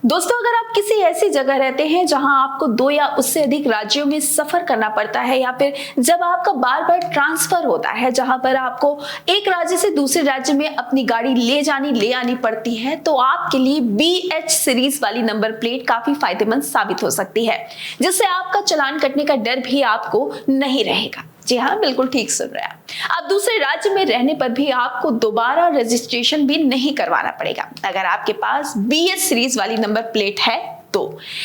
दोस्तों, अगर आप किसी ऐसी जगह रहते हैं जहां आपको 2 या उससे अधिक राज्यों में सफर करना पड़ता है, या फिर जब आपका बार बार ट्रांसफर होता है जहां पर आपको एक राज्य से दूसरे राज्य में अपनी गाड़ी ले आनी पड़ती है, तो आपके लिए BH सीरीज वाली नंबर प्लेट काफी फायदेमंद साबित हो सकती है, जिससे आपका चालान कटने का डर भी आपको नहीं रहेगा। जी हाँ, बिल्कुल ठीक सुन रहे हैं आप। दूसरे राज्य में रहने पर भी आपको दोबारा रजिस्ट्रेशन भी नहीं करवाना पड़ेगा अगर आपके पास BH सीरीज वाली नंबर प्लेट है तो।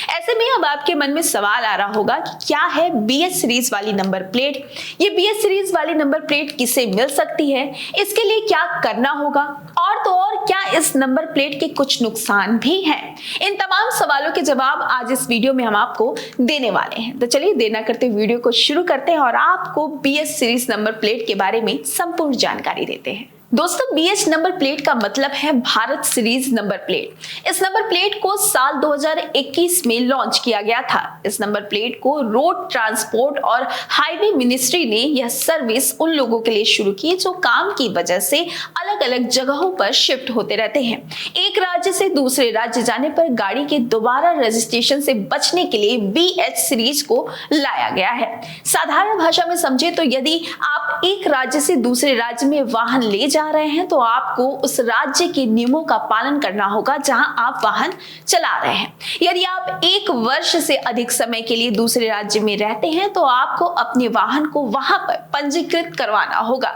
ऐसे में अब आपके मन में सवाल आ रहा होगा कि क्या है BH सीरीज वाली नंबर प्लेट, ये BH सीरीज वाली नंबर प्लेट किसे मिल सकती है, इसके लिए क्या करना होगा, और तो और क्या इस नंबर प्लेट के कुछ नुकसान भी हैं। इन तमाम सवालों के जवाब आज इस वीडियो में हम आपको देने वाले हैं। तो चलिए देर न करते वीडियो को शुरू करते हैं और आपको BH सीरीज नंबर प्लेट के बारे में संपूर्ण जानकारी देते हैं। दोस्तों, BH नंबर प्लेट का मतलब है भारत सीरीज नंबर प्लेट। इस नंबर प्लेट को साल 2021 में लॉन्च किया गया था। इस नंबर प्लेट को रोड ट्रांसपोर्ट और हाईवे मिनिस्ट्री ने यह सर्विस उन लोगों के लिए शुरू की जो काम की वजह से अलग अलग जगहों पर शिफ्ट होते रहते हैं। एक राज्य से दूसरे राज्य जाने पर गाड़ी के दोबारा रजिस्ट्रेशन से बचने के लिए BH सीरीज को लाया गया है। साधारण भाषा में समझे तो यदि आप एक राज्य से दूसरे राज्य में वाहन ले जा रहे हैं तो आपको उस राज्य के नियमों का पालन करना होगा जहां आप वाहन चला रहे हैं। यदि आप 1 वर्ष से अधिक समय के लिए दूसरे राज्य में रहते हैं तो आपको अपने वाहन को वहां पर पंजीकृत करवाना होगा।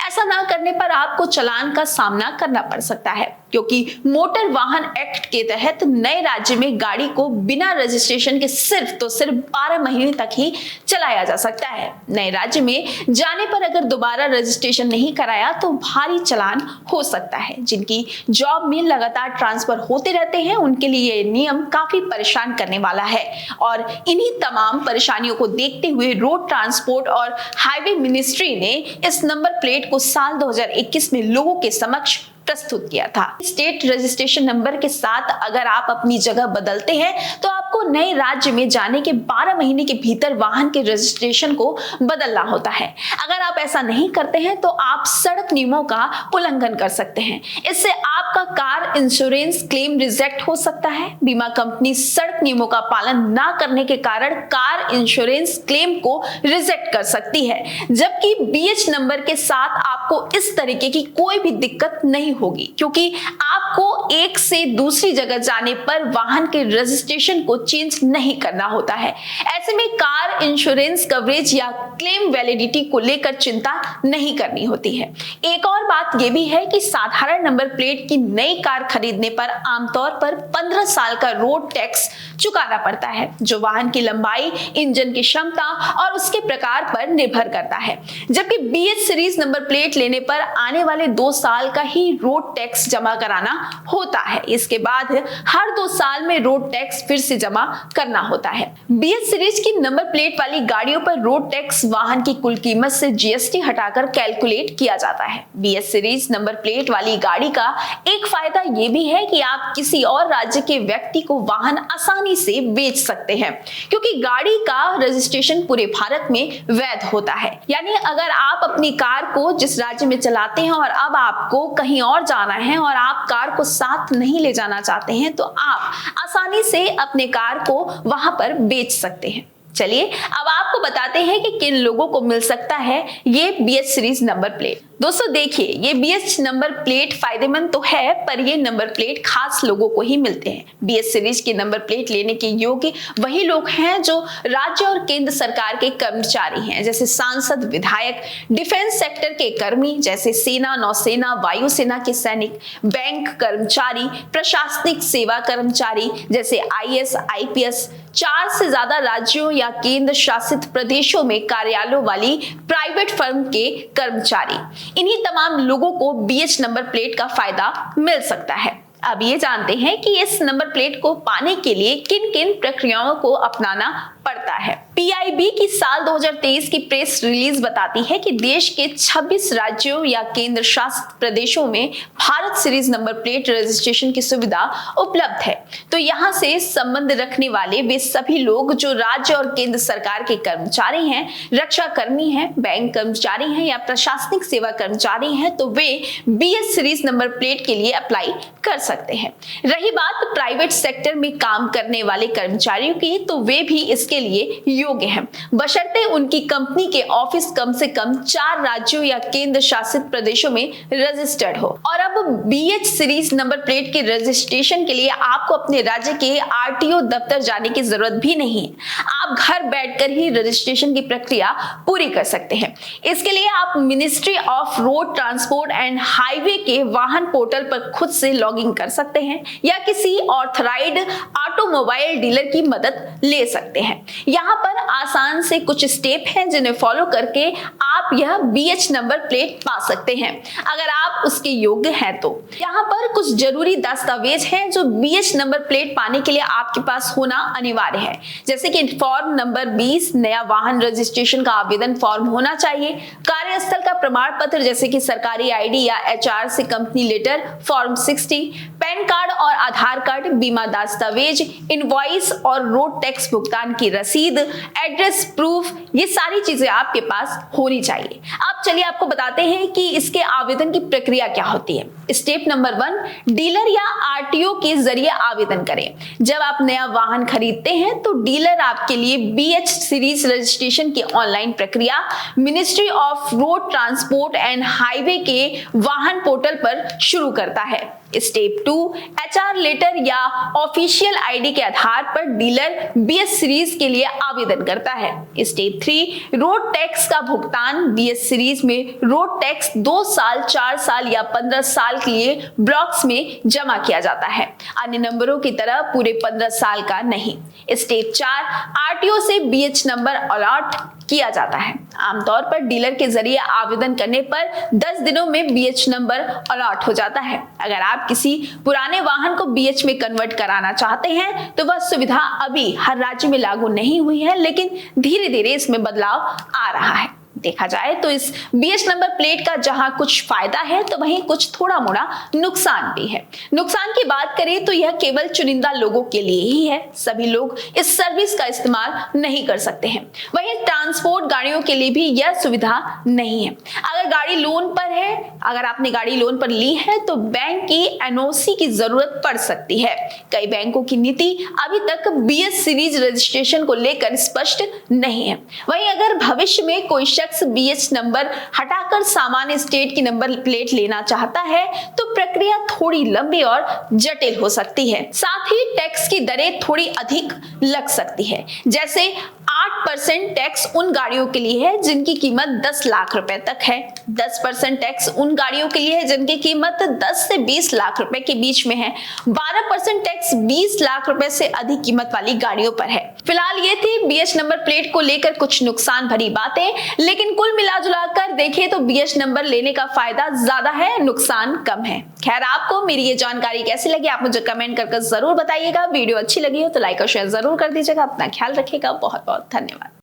ऐसा ना करने पर आपको चालान का सामना करना पड़ सकता है, क्योंकि मोटर वाहन एक्ट के तहत नए राज्य में गाड़ी को बिना रजिस्ट्रेशन के सिर्फ 12 महीने तक ही चलाया जा सकता है। नए राज्य में जाने पर अगर दोबारा रजिस्ट्रेशन नहीं कराया तो भारी चालान हो सकता है। जिनकी जॉब में लगातार ट्रांसफर होते रहते हैं उनके लिए ये नियम काफी परेशान करने वाला है, और इन्हीं तमाम परेशानियों को देखते हुए रोड ट्रांसपोर्ट और हाईवे मिनिस्ट्री ने इस नंबर प्लेट को साल 2021 में लोगों के समक्ष प्रस्तुत किया था। स्टेट रजिस्ट्रेशन नंबर के साथ अगर आप अपनी जगह बदलते हैं तो आपको नए राज्य में जाने के 12 महीने के भीतर वाहन के रजिस्ट्रेशन को बदलना होता है। अगर आप ऐसा नहीं करते हैं तो आप सड़क नियमों का उल्लंघन कर सकते हैं। इससे आपका कार इंश्योरेंस क्लेम रिजेक्ट हो सकता है। बीमा कंपनी सड़क नियमों का पालन ना करने के कारण कार इंश्योरेंस क्लेम को रिजेक्ट कर सकती है, जबकि BH नंबर के साथ आपको इस तरीके की कोई भी दिक्कत नहीं होगी, क्योंकि आपको एक से दूसरी जगह जाने पर वाहन के रजिस्ट्रेशन को चेंज नहीं करना होता है। ऐसे में कार इंश्योरेंस कवरेज या क्लेम वैलिडिटी को लेकर चिंता नहीं करनी होती है। एक और बात यह भी है कि साधारण नंबर प्लेट की नई कार खरीदने पर आमतौर पर 15 साल का रोड टैक्स चुकाना पड़ता है, जो वाहन की लंबाई, इंजन की क्षमता और उसके प्रकार पर निर्भर करता है। जबकि BH सीरीज नंबर प्लेट लेने पर आने वाले 2 साल का ही रोड टैक्स जमा कराना होता है। इसके बाद हर 2 साल में रोड टैक्स फिर से जमा करना होता है। BH सीरीज की नंबर प्लेट वाली गाड़ियों पर रोड टैक्स वाहन की कुल कीमत से GST हटाकर कैलकुलेट किया जाता है। BH सीरीज नंबर प्लेट वाली गाड़ी का एक फायदा यह भी है कि आप किसी और राज्य के व्यक्ति को वाहन आसानी से बेच सकते हैं, क्योंकि गाड़ी का रजिस्ट्रेशन पूरे भारत में वैध होता है। यानी अगर आप अपनी कार को जिस राज्य में चलाते हैं और अब आपको कहीं और जाना है और आप कार को साथ नहीं ले जाना चाहते हैं तो आप आसानी से अपने कार को वहां पर बेच सकते हैं। चलिए अब आपको बताते हैं कि किन लोगों को मिल सकता है ये BH सीरीज नंबर प्लेट। दोस्तों देखिए, ये BH नंबर प्लेट फायदेमंद तो है, पर ये नंबर प्लेट खास लोगों को ही मिलते हैं। BH सीरीज की नंबर प्लेट लेने के योग्य वही लोग हैं जो राज्य और केंद्र सरकार के कर्मचारी हैं, जैसे सांसद, विधायक, डिफेंस सेक्टर के कर्मी जैसे सेना, नौसेना, वायुसेना के सैनिक, बैंक कर्मचारी, प्रशासनिक सेवा कर्मचारी जैसे IAS, IPS, 4 से ज्यादा राज्यों या केंद्र शासित प्रदेशों में कार्यालयों वाली प्राइवेट फर्म के कर्मचारी। इन्हीं तमाम लोगों को BH नंबर प्लेट का फायदा मिल सकता है। अब ये जानते हैं कि इस नंबर प्लेट को पाने के लिए किन किन प्रक्रियाओं को अपनाना पड़ता है। पीआईबी की साल 2023 की प्रेस रिलीज बताती है कि देश के 26 राज्यों या केंद्र शासित प्रदेशों में Bharat series number plate registration की सुविधा उपलब्ध है। तो यहाँ से संबंध रखने वाले वे सभी लोग जो राज्य और केंद्र सरकार के कर्मचारी हैं, रक्षा कर्मी हैं, बैंक कर्मचारी हैं या प्रशासनिक सेवा कर्मचारी हैं, तो वे बीएच सीरीज नंबर प्लेट के लिए अप्लाई कर सकते हैं। रही बात प्राइवेट सेक्टर में काम करने वाले कर्मचारियों की, तो वे भी इसके लिए योग्य हैं, बशर्ते उनकी कंपनी के ऑफिस कम से कम 4 राज्यों या केंद्र शासित प्रदेशों में रजिस्टर्ड हो। और अब बीएच सीरीज नंबर प्लेट के रजिस्ट्रेशन के लिए आपको अपने राज्य के आरटीओ दफ्तर जाने की जरूरत भी नहीं है। आप घर बैठकर ही रजिस्ट्रेशन की प्रक्रिया पूरी कर सकते हैं। इसके लिए आप ministry of road transport and highway के वाहन पोर्टल पर खुद से लॉगिन कर सकते हैं या किसी ऑथराइज्ड ऑटोमोबाइल डीलर की मदद ले सकते हैं। यहाँ पर आसान से कुछ स्टेप हैं जिन्हें फॉलो करके आप यह बीएच नंबर प्लेट पा सकते हैं, अगर आप उसके योग्य हैं तो। यहाँ पर कुछ जरूरी दस्तावेज हैं जो बीएच नंबर प्लेट पाने के लिए आपके पास होना अनिवार्य है, जैसे कि फॉर्म नंबर 20 नया वाहन रजिस्ट्रेशन का आवेदन फॉर्म होना चाहिए, कार्यस्थल का प्रमाण पत्र जैसे कि सरकारी आईडी या एचआर से company letter form 60, PAN card और आधार कार्ड, बीमा दस्तावेज, इनवॉइस और रोड टैक्स भुगतान की रसीद, एड्रेस प्रूफ, ये सारी चीजें आपके पास होनी चाहिए। अब चलिए आपको बताते हैं कि इसके आवेदन की प्रक्रिया क्या होती है। स्टेप नंबर 1, डीलर या आरटीओ के जरिए आवेदन करें। जब आप नया वाहन खरीदते हैं तो डीलर आपके लिए बीएच सीरीज रजिस्ट्रेशन की ऑनलाइन प्रक्रिया ministry of road transport and highway के वाहन पोर्टल पर शुरू करता है। स्टेप 2, एचआर लेटर या ऑफिशियल आईडी के आधार पर डीलर बीएच सीरीज के लिए आवेदन करता है। स्टेप 3, रोड टैक्स का भुगतान। बीएच सीरीज में रोड टैक्स 2 साल, 4 साल या 15 साल के लिए ब्लॉक्स में जमा किया जाता है, अन्य नंबरों की तरह पूरे 15 साल का नहीं। स्टेप 4, आरटीओ से बीएच नंबर अलॉट किया जाता है। आमतौर पर डीलर के जरिए आवेदन करने पर 10 दिनों में बीएच नंबर अलॉट हो जाता है। अगर आप किसी पुराने वाहन को बीएच में कन्वर्ट कराना चाहते हैं तो वह सुविधा अभी हर राज्य में लागू नहीं हुई है, लेकिन धीरे धीरे इसमें बदलाव आ रहा है। देखा जाए तो इस बीएच नंबर प्लेट का जहां कुछ फायदा है तो वहीं कुछ थोड़ा मोड़ा नुकसान भी है। नुकसान की बात करें तो यह केवल चुनिंदा लोगों के लिए ही है, सभी लोग इस सर्विस का इस्तेमाल नहीं कर सकते हैं। वहीं ट्रांसपोर्ट गाड़ियों के लिए भी यह सुविधा नहीं है। अगर गाड़ी लोन पर है, अगर आपने गाड़ी लोन पर ली है तो बैंक की एनओसी की जरूरत पड़ सकती है। कई बैंकों की नीति अभी तक बीएच सीरीज रजिस्ट्रेशन को लेकर स्पष्ट नहीं है। वहीं अगर भविष्य में कोई शख्स बीएच नंबर हटाकर सामान्य स्टेट की नंबर प्लेट लेना चाहता है तो प्रक्रिया थोड़ी लंबी और जटिल हो सकती है। साथ ही टैक्स की दरें थोड़ी अधिक लग सकती है, जैसे 8% टैक्स उन गाड़ियों के लिए है जिनकी कीमत 10 लाख रुपए तक है, 10% टैक्स उन गाड़ियों के लिए है जिनकी कीमत 10 से 20 लाख रुपए के बीच में है, 12% टैक्स 20 लाख रुपए से अधिक कीमत वाली गाड़ियों पर है। फिलहाल ये थी बीएच नंबर प्लेट को लेकर कुछ नुकसान भरी बातें, लेकिन कुल मिला कर देखें तो बीएच नंबर लेने का फायदा ज्यादा है, नुकसान कम है। खैर, आपको मेरी ये जानकारी कैसी लगी आप मुझे कमेंट करके जरूर बताइएगा। वीडियो अच्छी लगी हो तो लाइक और शेयर जरूर कर दीजिएगा। अपना ख्याल रखिएगा। बहुत बहुत धन्यवाद।